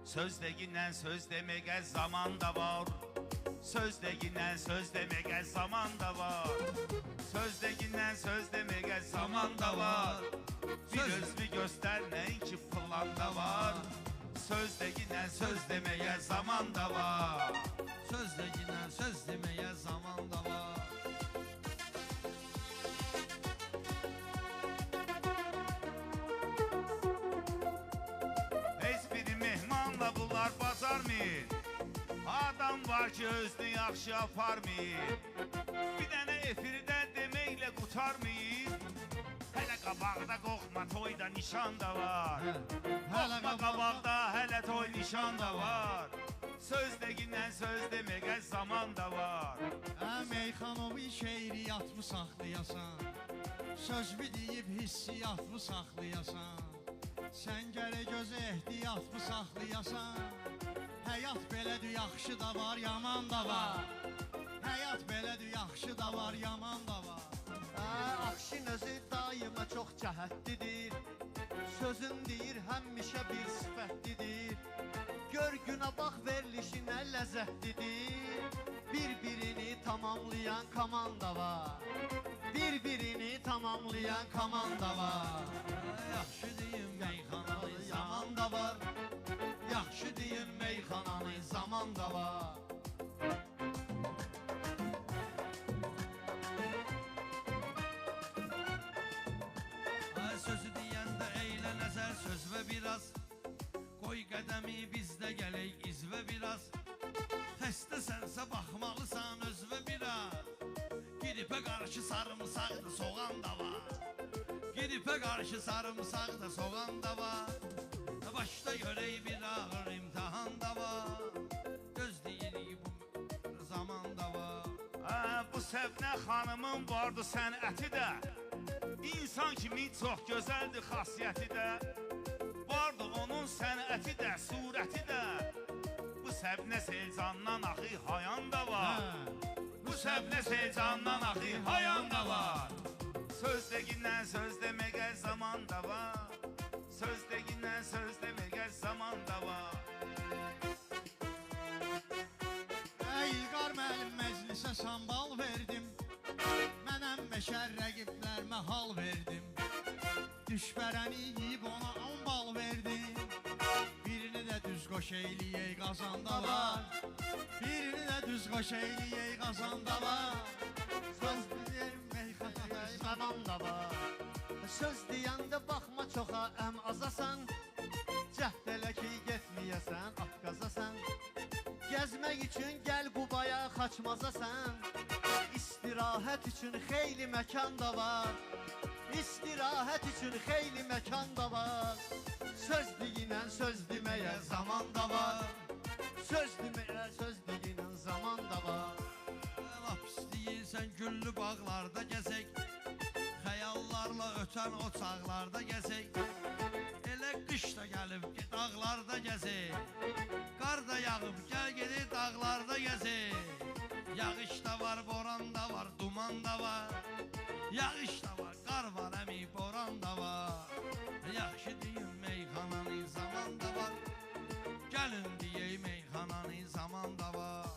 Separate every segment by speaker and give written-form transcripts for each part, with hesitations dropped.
Speaker 1: Sözdegindən söz deməyə zaman da var. Sözdegindən söz deməyə zaman da var. Sözdegindən söz deməyə zaman da var. Bir özünü göstər nəinki plan da var. Sözdegindən söz deməyə zaman da var.
Speaker 2: Sözdegindən söz deməyə zaman da var.
Speaker 1: Bunlar bacarmır. Adam var ki özünü yaxşı aparmır. Bir dənə efirdə deməklə qutarmır. Hələ qabaqda qorxma, toyda nişan da var. Qorxma qabaqda, hələ toy nişan da var. Sözdegindən söz deməyə zaman da var.
Speaker 2: Meyxanovi şeiriyyatımı saxlayasan, sözümü deyib hissiyatımı saxlayasan, sən gərək gözə ehtiyatımı saxlayasan. Həyat belədir, yaxşı da var, yaman da var. Həyat belədir, yaxşı da var, yaman da var.
Speaker 3: Axşin özü daima çox cəhətlidir. Sözün deyir, həmişə bir sifətlidir. Gör günə bax, verilişinə ləzzətlidir. Bir-birini tamamlayan komanda var. Bir-birini tamamlayan komanda var.
Speaker 2: Yaxşı deyim, meyxananı
Speaker 3: Zaman da var. Yaxşı deyim, meyxananı zaman da var.
Speaker 2: Sözü deyəndə eylə nəzər sözvə biraz. Qoy qədəmi bizdə gələk izvə biraz. Xəstəsənsə baxmalısan özvə biraz. Giripə qarşı sarımsaqda soğan da var. Giripə qarşı sarımsaqda soğan da var. Başda görək bir ağır imtihan da var. Gözləyirik bu zaman da var.
Speaker 1: Bu Səbnə xanımın vardı sənəti də. İnsan kimi çox gözəldir xasiyyəti də. Vardı onun sənəti də, surəti də. Bu Səbnə Selcandan axı hayan da var. Bu Səbnə Selcandan axı hayan da var. Sözdegindən söz deməyə zaman da var. Sözdegindən söz deməyə zaman da var.
Speaker 2: İlqar məlim məclisə sambal verdim. Mənəm məşər rəqiblərimə hal verdim. Düşbərəni yiyib ona 10 bal verdim. Birini də düz qoş eyliyək qazanda var. Birini də düz qoş eyliyək qazanda var.
Speaker 3: Söz deyir, meyxananı zaman da var. Söz deyəndə baxma çoxa əm azasan. Cəhd elə ki getməyəsən, at qazasan. Gəzmək üçün gəl Qubaya xaçmazasan. İstirahət üçün xeyli məkan da var. İstirahət üçün xeyli məkan da var. Söz deyinən söz deməyə zaman da var. Söz deməyə söz deyinən zaman da var.
Speaker 2: Lap istəyirsən güllü bağlarda gəzək. Xəyallarla ötən o çağlarda gəzək. Elə qış da gəlib dağlarda gəzək. Qar da yağıb gəl gedib dağlarda gəzək. Yağış da var, boran da var, duman da var. Yağış da var, qar var, əmi boran da var. Yaxşı deyim, meyxananı zaman da var. Gəlin deyək, meyxananı zaman da var.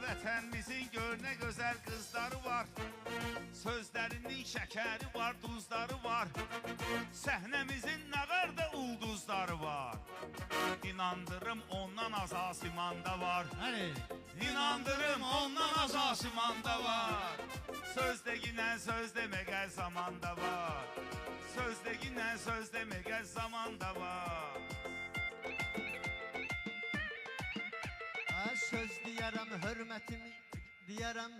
Speaker 1: Vətənimizin gör nə gözəl qızları var. Sözlərinin şəkəri var, duzları var. Səhnəmizin nə qədər ulduzları var. İnandırım ondan az asimanda var. İnandırım ondan az asimanda var. Sözdegindən söz deməyə zaman da var. Sözdegindən söz deməyə zaman da var.
Speaker 3: Söz deyərəm, hörmətimi deyərəm.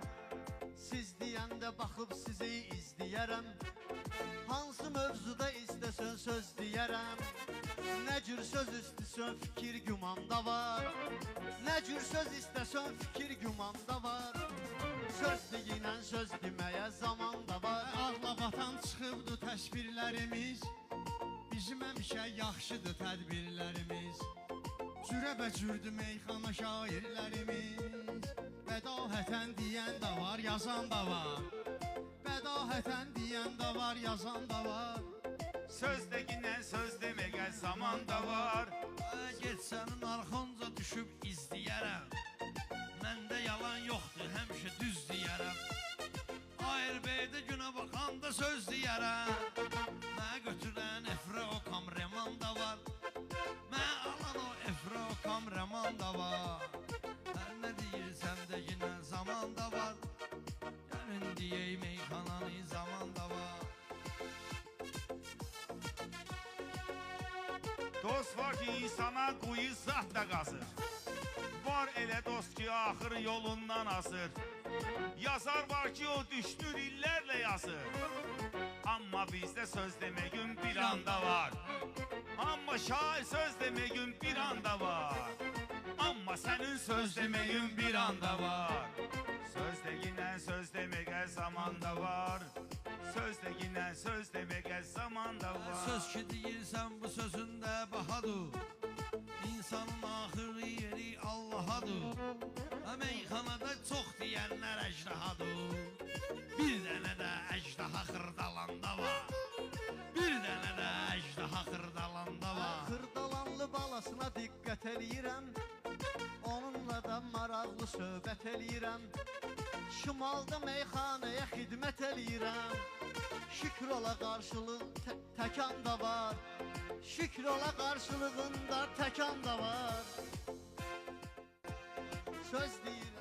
Speaker 3: Siz deyəndə baxıb sizi izləyərəm. Hansı mövzuda istəsən söz deyərəm. Nə cür söz istəsən fikir gümanda var. Nə cür söz istəsən fikir gümanda var. Söz deyinən söz deməyə zaman da var.
Speaker 2: Ağla batan çıxıbdı təsvirlərimiz. Bizim həmişə yaxşıdır tədbirlərimiz. Cürəbəcürdü meyxana şairlərimiz. Bədahətən deyən də var, yazan da var.
Speaker 3: bədahətən deyən də var, yazan da var.
Speaker 1: Söz degindən söz deməgə zaman da var.
Speaker 2: Get sənin arxanca düşüb izləyərəm. Məndə yalan yoxdur, həmişə düz deyərəm. Ayır beydə günə baxanda söz deyərəm. Mənə götürən efra o kamreman da var. Mənə alan o efra o kamreman da var. Hər nə deyirsən də yine zaman da var. Gəlin deyək meyxananı zaman da var.
Speaker 1: Dost var ki insana quyu zat da qazır. Var elə dost ki axır yolundan asır. Yazar var ki o düşünür illərlə yazır. Amma bizdə söz demək gün bir anda var. Amma şair söz demək gün bir anda var. Amma sənin söz demək gün bir anda var. Söz degindən söz demək hər zamanda var. Söz degindən söz demək hər zamanda var.
Speaker 2: Söz ki deyirsən bu sözündə bahadır. İnsanın axırı yeri Allahadır. Meyxanada çox deyənlər əcdahadır. Bir dənə də əcdaha xırdalanda var. Bir dənə də əcdaha xırdalanda var.
Speaker 3: Xırdalanlı balasına diqqət eləyirəm. Onunla da maraqlı söhbət eləyirəm. Şimalda meyxanaya xidmət eləyirəm. Şükür ola qarşılıq təkan da var. Şükür ola qarşılığında təkan da var. Söz deyirəm.